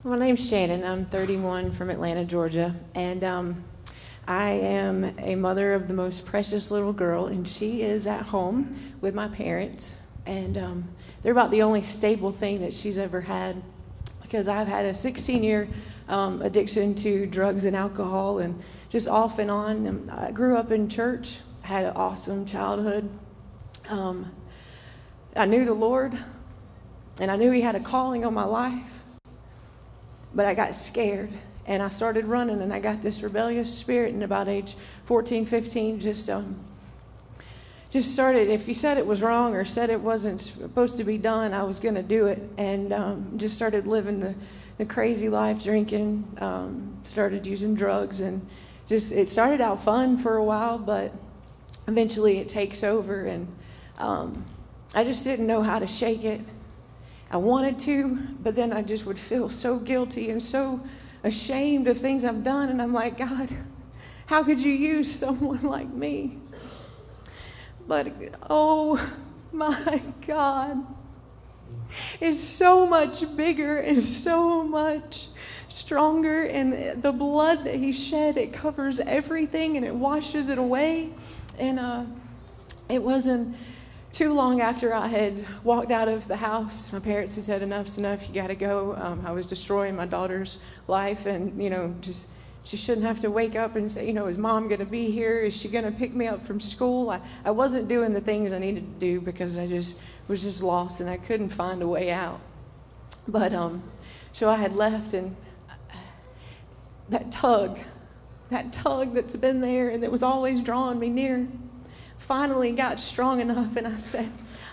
My name's Shannon. I'm 31 from Atlanta, Georgia, and I am a mother of the most precious little girl, and she is at home with my parents, and they're about the only stable thing that she's ever had, because I've had a 16-year addiction to drugs and alcohol, and just off and on. And I grew up in church, had an awesome childhood. I knew the Lord, and I knew He had a calling on my life. But I got scared, and I started running, and I got this rebellious spirit, and about age 14, 15, just started, if you said it was wrong or said it wasn't supposed to be done, I was going to do it, and just started living the crazy life, drinking, started using drugs, and just, it started out fun for a while, but eventually it takes over, and I just didn't know how to shake it. I wanted to, but then I just would feel so guilty and so ashamed of things I've done. And I'm like, God, how could you use someone like me? But, oh my God, is so much bigger and so much stronger. And the blood that He shed, it covers everything and it washes it away. And it wasn't too long after I had walked out of the house, my parents had said, enough's enough, you got to go. I was destroying my daughter's life, and, just she shouldn't have to wake up and say, is Mom going to be here? Is she going to pick me up from school? I wasn't doing the things I needed to do because I just was just lost, and I couldn't find a way out. But so I had left, and that tug that's been there and that was always drawing me near, finally got strong enough, and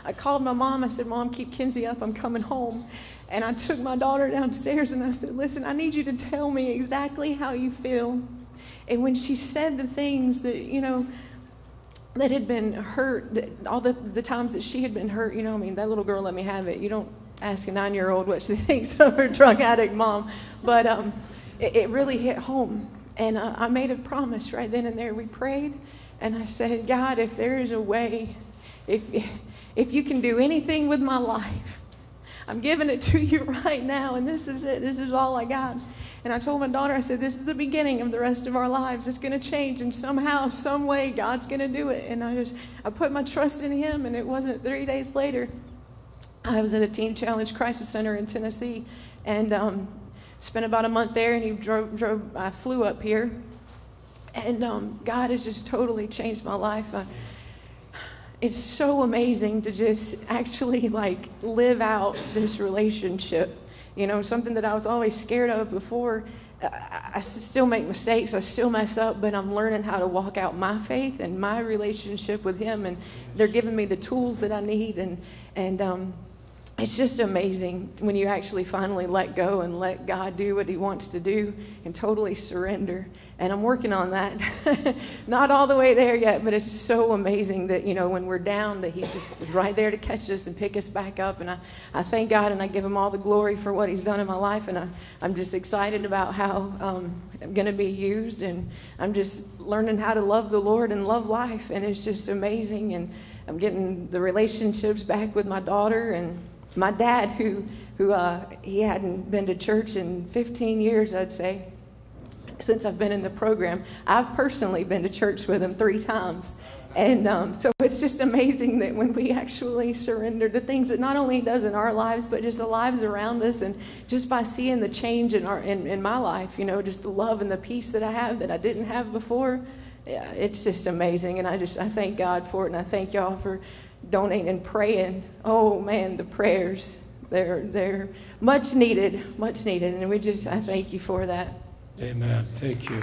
I called my mom. I said, Mom, keep Kinsey up. I'm coming home. And I took my daughter downstairs, and I said, listen, I need you to tell me exactly how you feel. And when she said the things that, that had been hurt, all the times that she had been hurt, that little girl let me have it. You don't ask a 9-year-old what she thinks of her drug addict mom. But it really hit home. And I made a promise right then and there. We prayed. And I said, God, if there is a way, if you can do anything with my life, I'm giving it to you right now, and this is it. This is all I got. And I told my daughter, I said, this is the beginning of the rest of our lives. It's going to change, and somehow, some way, God's going to do it. And I put my trust in Him, and it wasn't 3 days later. I was at a Teen Challenge Crisis Center in Tennessee, and spent about a month there, and I flew up here. And God has just totally changed my life. It's so amazing to just actually live out this relationship. Something that I was always scared of before. I still make mistakes. I still mess up, but I'm learning how to walk out my faith and my relationship with Him. And they're giving me the tools that I need. And it's just amazing when you actually finally let go and let God do what He wants to do and totally surrender. And I'm working on that. Not all the way there yet, but it's so amazing that, when we're down, that He's just right there to catch us and pick us back up. And I thank God, and I give Him all the glory for what He's done in my life. And I'm just excited about how I'm going to be used. And I'm just learning how to love the Lord and love life. And it's just amazing. And I'm getting the relationships back with my daughter and my dad, who he hadn't been to church in 15 years, I'd say, since I've been in the program. I've personally been to church with him 3 times. And so it's just amazing that when we actually surrender the things that not only He does in our lives, but just the lives around us, and just by seeing the change in my life, just the love and the peace that I have that I didn't have before, yeah, it's just amazing. And I thank God for it, and I thank y'all for donating and praying. Oh man, the prayers, they're much needed, and I thank you for that. Amen. Thank you.